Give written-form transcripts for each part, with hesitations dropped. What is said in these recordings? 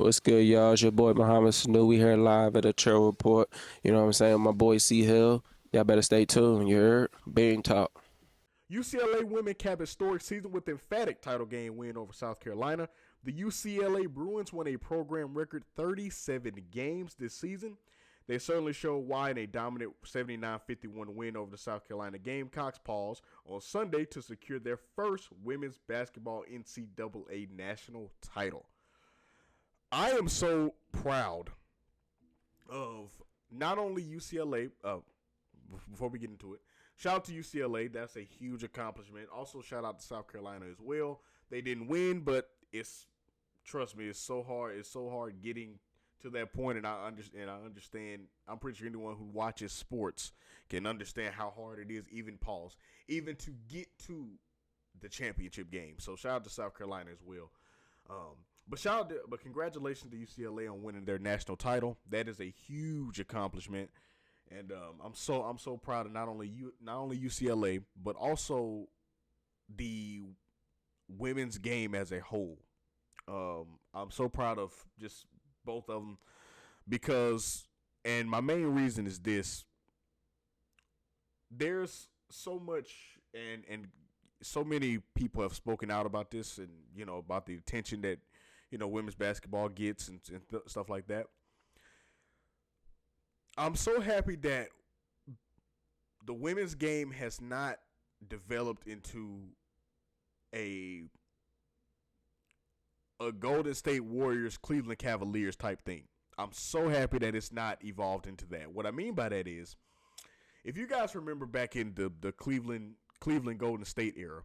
What's good, y'all? It's your boy Muhammad Sanu. We here live at a trail report. You know what I'm saying? My boy C Hill. Y'all better stay tuned. You heard? Being talk. UCLA women cap historic season with emphatic title game win over South Carolina. The UCLA Bruins won a program record 37 games this season. They certainly showed why in a dominant 79-51 win over the South Carolina Gamecocks pause on Sunday to secure their first women's basketball NCAA national title. I am so proud of not only UCLA. Before we get into it, shout out to UCLA. That's a huge accomplishment. Also, shout out to South Carolina as well. They didn't win, but trust me, it's so hard. It's so hard getting to that point, and I understand. I'm pretty sure anyone who watches sports can understand how hard it is, even to get to the championship game. So shout out to South Carolina as well. But congratulations to UCLA on winning their national title. That is a huge accomplishment, and I'm so proud of not only UCLA but also the women's game as a whole. I'm so proud of just both of them because, and my main reason is this: there's so much and so many people have spoken out about this, and about the attention that women's basketball gets and stuff like that. I'm so happy that the women's game has not developed into a Golden State Warriors Cleveland Cavaliers type thing. I'm so happy that it's not evolved into that. What I mean by that is, if you guys remember back in the Cleveland Golden State era,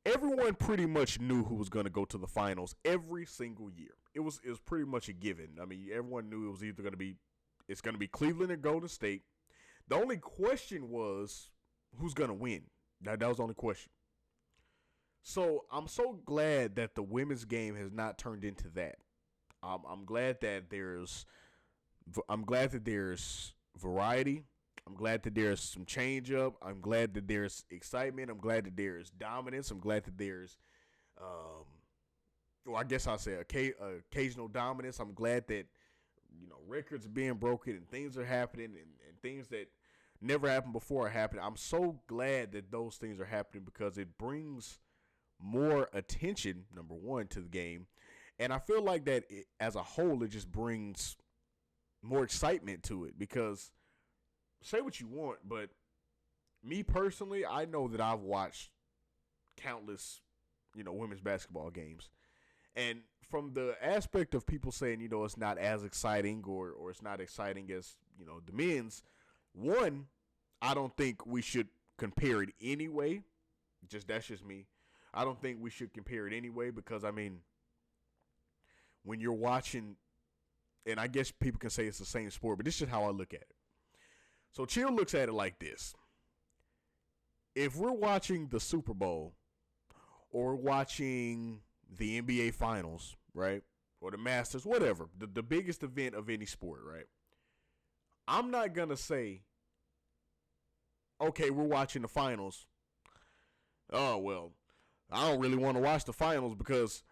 everyone pretty much knew who was going to go to the finals every single year. It was pretty much a given. I mean, everyone knew it was either going to be Cleveland or Golden State. The only question was who's going to win. That was the only question. So I'm so glad that the women's game has not turned into that. I'm glad that there's variety. I'm glad that there's some change up. I'm glad that there's excitement. I'm glad that there's dominance. I'm glad that there's, I guess I'll say occasional dominance. I'm glad that records are being broken and things are happening and things that never happened before are happening. I'm so glad that those things are happening because it brings more attention, number one, to the game. And I feel like that as a whole, it just brings more excitement to it because say what you want, but me personally, I know that I've watched countless, women's basketball games. And from the aspect of people saying, it's not as exciting or it's not exciting as, the men's, one, I don't think we should compare it anyway. That's just me. I don't think we should compare it anyway because, I mean, when you're watching, and I guess people can say it's the same sport, but this is just how I look at it. So Chill looks at it like this. If we're watching the Super Bowl or watching the NBA Finals, right, or the Masters, whatever, the biggest event of any sport, right, I'm not going to say, okay, we're watching the finals. Oh, well, I don't really want to watch the finals because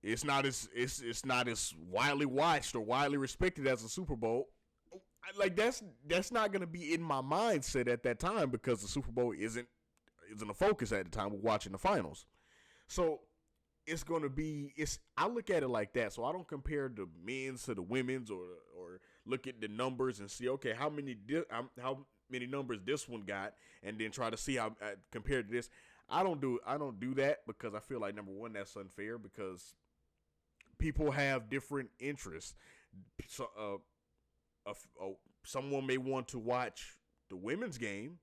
it's not as widely watched or widely respected as the Super Bowl. Like that's not gonna be in my mindset at that time because the Super Bowl isn't a focus at the time we're watching the finals. So it's gonna be I look at it like that. So I don't compare the men's to the women's or look at the numbers and see okay how many numbers this one got and then try to see how compared to this. I don't do that because I feel like number one that's unfair because people have different interests. So someone may want to watch the women's game,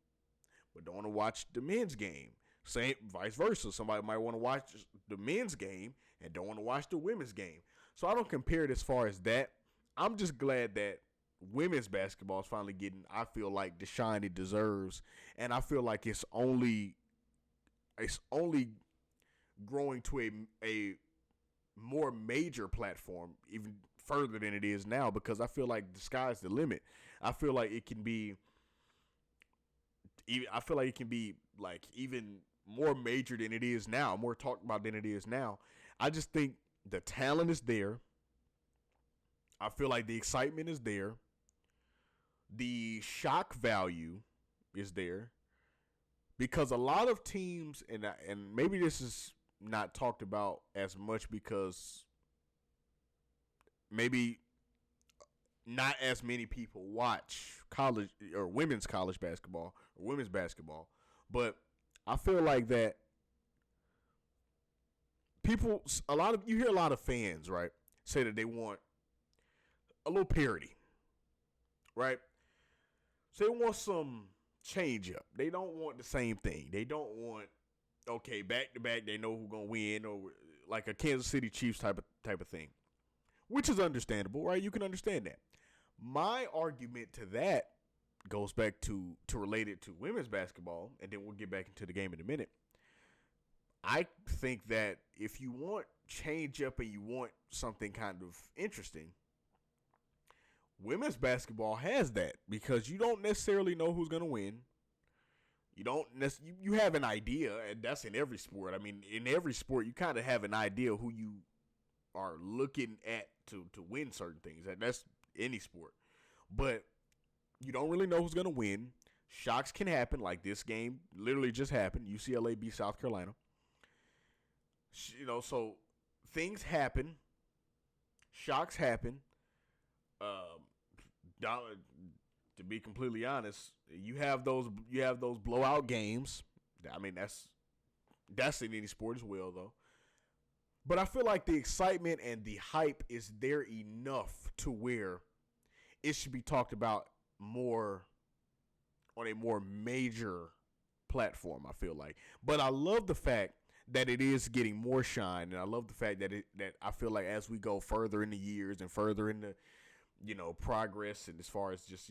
but don't want to watch the men's game. Same vice versa. Somebody might want to watch the men's game and don't want to watch the women's game. So I don't compare it as far as that. I'm just glad that women's basketball is finally getting, I feel like, the shine it deserves, and I feel like it's only growing to a more major platform, even further than it is now, because I feel like the sky's the limit. I feel like it can be like even more major than it is now, more talked about than it is now. I just think the talent is there. I feel like the excitement is there. The shock value is there because a lot of teams, and maybe this is not talked about as much because maybe not as many people watch college or women's college basketball or women's basketball, but I feel like that you hear a lot of fans, right, say that they want a little parity, right? So they want some change up. They don't want the same thing. They don't want back to back. They know who's gonna win, or like a Kansas City Chiefs type of thing, which is understandable, right? You can understand that. My argument to that goes back to relate it to women's basketball, and then we'll get back into the game in a minute. I think that if you want change up and you want something kind of interesting, women's basketball has that because you don't necessarily know who's going to win. You have an idea, and that's in every sport. I mean, in every sport, you kind of have an idea who you are looking at to win certain things. That's any sport. But you don't really know who's going to win. Shocks can happen, like this game literally just happened. UCLA beat South Carolina. So things happen. Shocks happen. To be completely honest, you have those blowout games. I mean, that's in any sport as well, though. But I feel like the excitement and the hype is there enough to where it should be talked about more on a more major platform, I feel like. But I love the fact that it is getting more shine, and I love the fact that I feel like as we go further in the years and further in the progress, and as far as just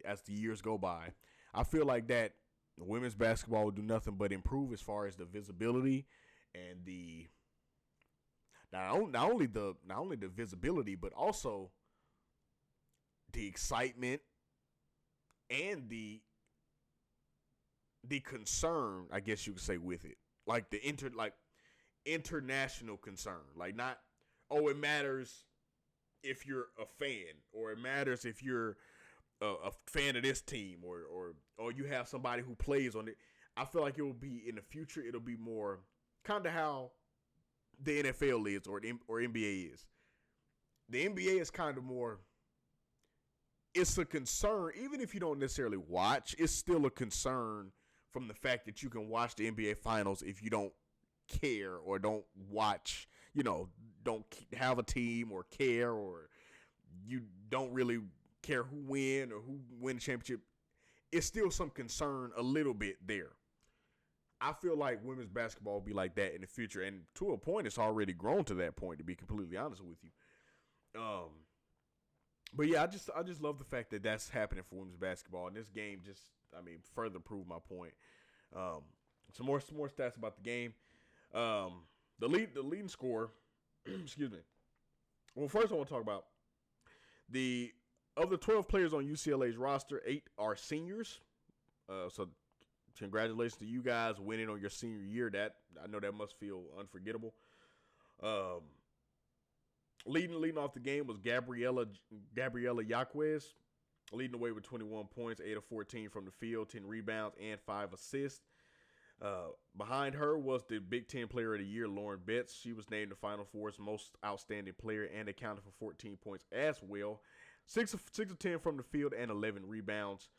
as the years go by, I feel like that women's basketball will do nothing but improve as far as the visibility and the not only the visibility, but also the excitement and the concern, I guess you could say, with it. Like international concern. Like, not, it matters if you're a fan, or it matters if you're a fan of this team, or you have somebody who plays on it. I feel like it will be in the future. It'll be more kind of how the NFL is, or NBA is. The NBA is kind of more. It's a concern, even if you don't necessarily watch. It's still a concern from the fact that you can watch the NBA Finals if you don't care or don't watch, don't have a team or care, or you don't really care who win or who win the championship. It's still some concern a little bit there. I feel like women's basketball will be like that in the future, and to a point, it's already grown to that point, to be completely honest with you. But yeah, I just love the fact that that's happening for women's basketball, and this game just, further proved my point. Some more stats about the game. The leading scorer, excuse me. Well, first I want to talk about of the 12 players on UCLA's roster, 8 are seniors. So congratulations to you guys winning on your senior year. That, I know that must feel unforgettable. Leading off the game was Gabriella Yaquez, leading the way with 21 points, 8 of 14 from the field, 10 rebounds, and 5 assists. Behind her was the Big Ten Player of the Year, Lauren Betts. She was named the Final Four's most outstanding player and accounted for 14 points as well. 6 of 10 from the field and 11 rebounds.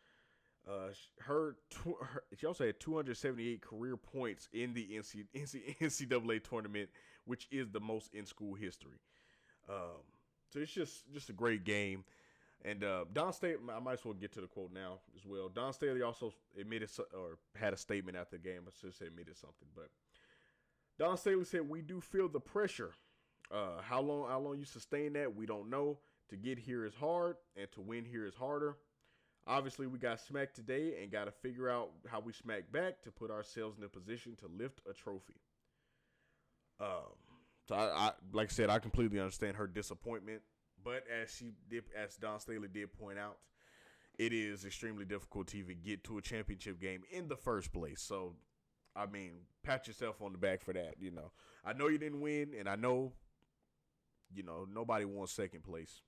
She also had 278 career points in the NCAA tournament, which is the most in school history. So it's just a great game. And Don Staley, I might as well get to the quote now as well. Don Staley also admitted, or had a statement after the game. I should say admitted something, but Don Staley said, "We do feel the pressure. How long you sustain that, we don't know. To get here is hard, and to win here is harder. Obviously, we got smacked today and got to figure out how we smack back to put ourselves in a position to lift a trophy." So I like I said, I completely understand her disappointment. But as Don Staley did point out, it is extremely difficult to even get to a championship game in the first place. So, pat yourself on the back for that. I know you didn't win, and I know, nobody won second place.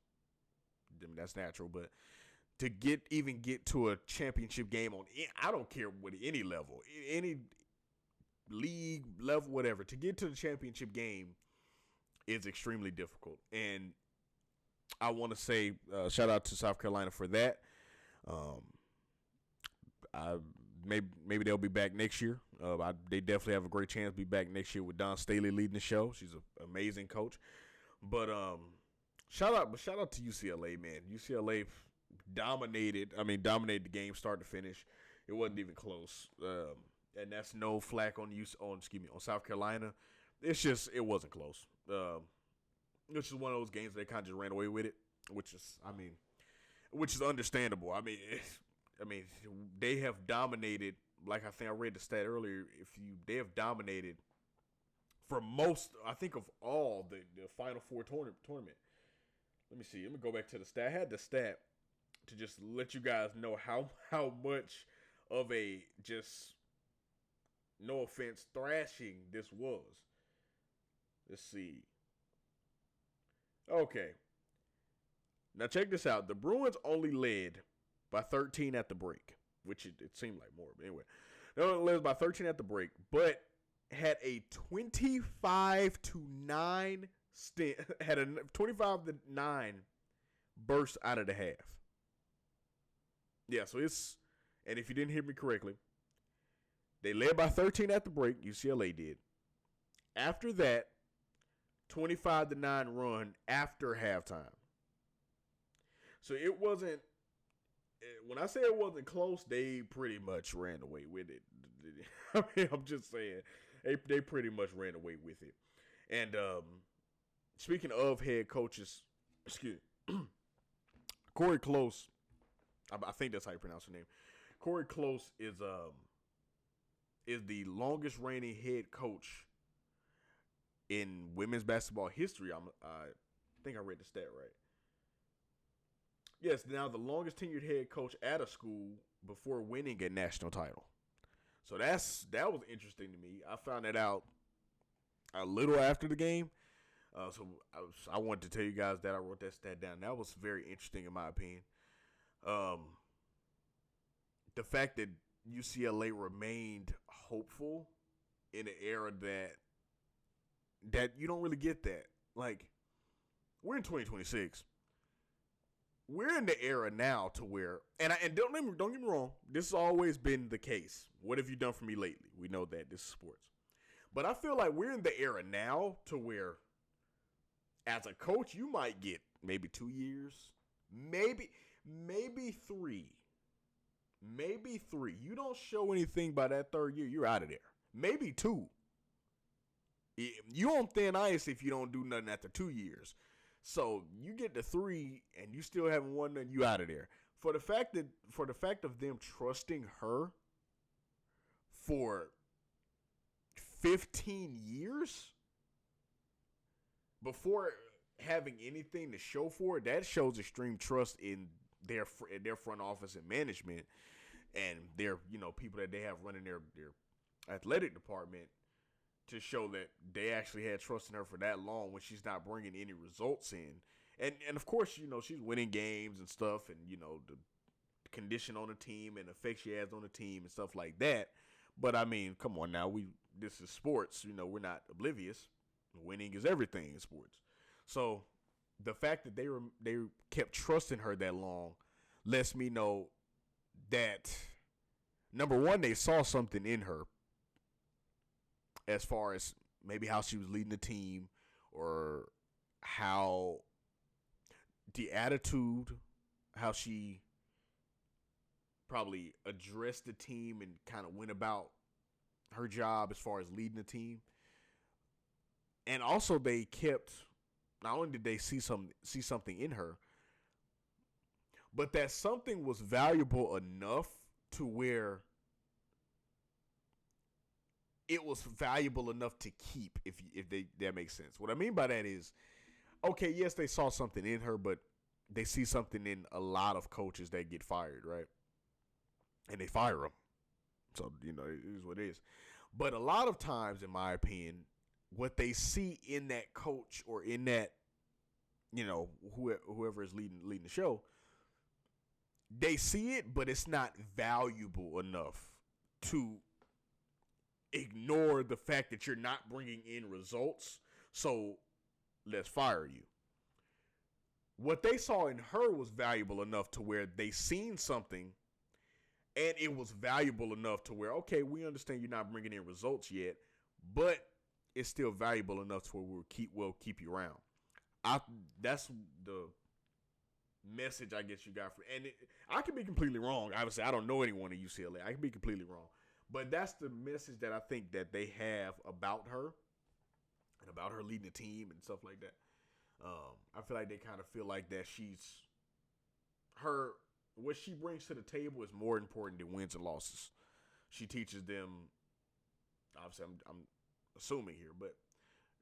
that's natural. But to even get to a championship game on, I don't care what any level, any league level, whatever, to get to the championship game is extremely difficult. And I want to say shout out to South Carolina for that. I maybe they'll be back next year. They definitely have a great chance to be back next year with Dawn Staley leading the show. She's an amazing coach. But shout out to UCLA, man. UCLA dominated the game start to finish. It wasn't even close. And that's no flack on South Carolina. It's just it wasn't close. It's just one of those games they kind of just ran away with it, which is understandable. They have dominated. Like I think I read the stat earlier. They have dominated for most, I think, of all the Final Four tournament. Let me see. Let me go back to the stat. I had the stat to just let you guys know how much of a, just no offense, thrashing this was. Let's see. Okay. Now check this out. The Bruins only led by 13 at the break, which it seemed like more. But anyway, they only led by 13 at the break, but had a 25-9 had a 25-9 burst out of the half. Yeah, so it's, and if you didn't hear me correctly, they led by 13 at the break. UCLA did. After that, 25-9 run after halftime. So it wasn't. When I say it wasn't close, they pretty much ran away with it. I'm just saying, they pretty much ran away with it. And speaking of head coaches, Corey Close, I think that's how you pronounce her name. Corey Close is the longest reigning head coach in women's basketball history. I think I read the stat right. Yes, now the longest tenured head coach at a school before winning a national title. So that was interesting to me. I found that out a little after the game. So I wanted to tell you guys that I wrote that stat down. That was very interesting in my opinion. The fact that UCLA remained hopeful in an era that you don't really get that. Like, we're in 2026. We're in the era now to where, and don't get me wrong, this has always been the case. What have you done for me lately? We know that this is sports. But I feel like we're in the era now to where, as a coach, you might get maybe 2 years, maybe 3. Maybe 3. You don't show anything by that 3rd year, you're out of there. Maybe 2. You on thin ice if you don't do nothing after 2 years. So you get to 3 and you still haven't won nothing, you out of there. For the fact of them trusting her for 15 years before having anything to show for it, that shows extreme trust in their front office and management and their people that they have running their athletic department, to show that they actually had trust in her for that long when she's not bringing any results in. And of course, she's winning games and stuff, and, the condition on the team and effect she has on the team and stuff like that. But, I mean, come on now. This is sports. We're not oblivious. Winning is everything in sports. So the fact that they kept trusting her that long lets me know that, number one, they saw something in her, as far as maybe how she was leading the team, or how the attitude, how she probably addressed the team and kind of went about her job as far as leading the team. And also they kept, not only did they see something in her, but that something was valuable enough to where it was valuable enough to keep, if that makes sense. What I mean by that is, okay, yes, they saw something in her, but they see something in a lot of coaches that get fired, right? And they fire them. So, it is what it is. But a lot of times, in my opinion, what they see in that coach or in that whoever is leading the show, they see it, but it's not valuable enough to ignore the fact that you're not bringing in results. So let's fire you. What they saw in her was valuable enough to where they seen something, and it was valuable enough to where, okay, we understand you're not bringing in results yet, but it's still valuable enough to where we'll keep you around. That's the message I guess you got from, and I could be completely wrong. Obviously, I don't know anyone at UCLA. I could be completely wrong, but that's the message that I think that they have about her and about her leading the team and stuff like that. I feel like they kind of feel like that what she brings to the table is more important than wins and losses. She teaches them, obviously I'm assuming here, but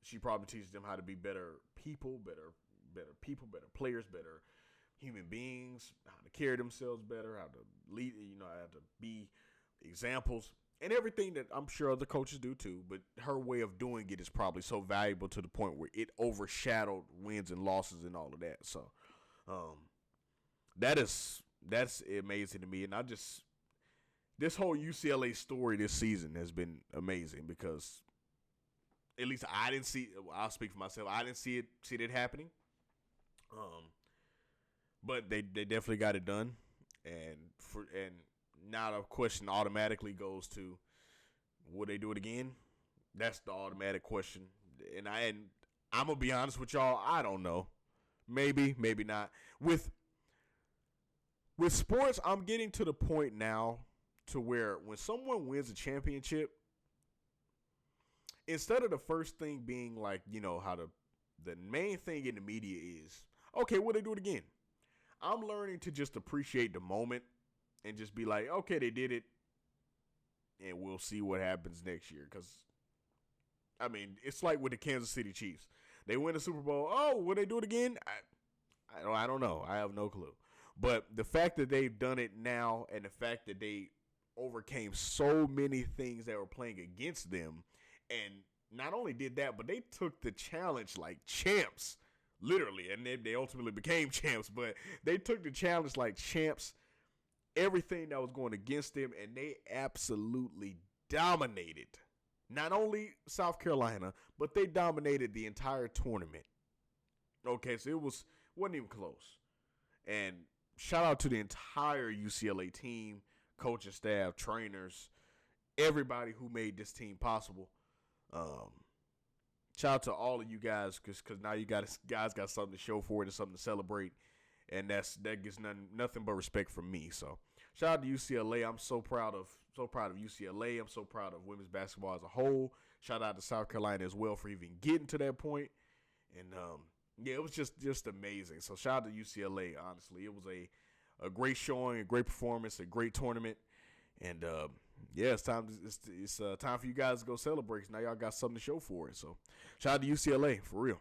she probably teaches them how to be better people, better players, better human beings, how to carry themselves better, how to lead, how to be examples, and everything that I'm sure other coaches do too. But her way of doing it is probably so valuable to the point where it overshadowed wins and losses and all of that. So that's amazing to me. And this whole UCLA story this season has been amazing because at least I didn't see. I'll speak for myself. I didn't see it happening. But they definitely got it done, and now the question automatically goes to, will they do it again? That's the automatic question, and I'm gonna be honest with y'all. I don't know. Maybe not. With sports, I'm getting to the point now to where when someone wins a championship, instead of the first thing being like, how the main thing in the media is, okay, will they do it again? I'm learning to just appreciate the moment and just be like, okay, they did it, and we'll see what happens next year. Because, I mean, it's like with the Kansas City Chiefs. They win the Super Bowl. Oh, will they do it again? I don't know. I have no clue. But the fact that they've done it now and the fact that they overcame so many things that were playing against them, and not only did that, but they took the challenge like champs. Literally, and they ultimately became champs, but they took the challenge like champs, everything that was going against them, and they absolutely dominated not only South Carolina, but they dominated the entire tournament. Okay, so it wasn't even close. And shout out to the entire UCLA team, coaching staff, trainers, everybody who made this team possible. Shout out to all of you guys because now you guys got something to show for it and something to celebrate, and that gets nothing but respect from me. So shout out to UCLA. I'm so proud of UCLA. I'm so proud of women's basketball as a whole. Shout out to South Carolina as well for even getting to that point. And it was just amazing. So shout out to UCLA. Honestly, it was a great showing, a great performance, a great tournament. And it's time for you guys to go celebrate. Now y'all got something to show for it. So shout out to UCLA for real.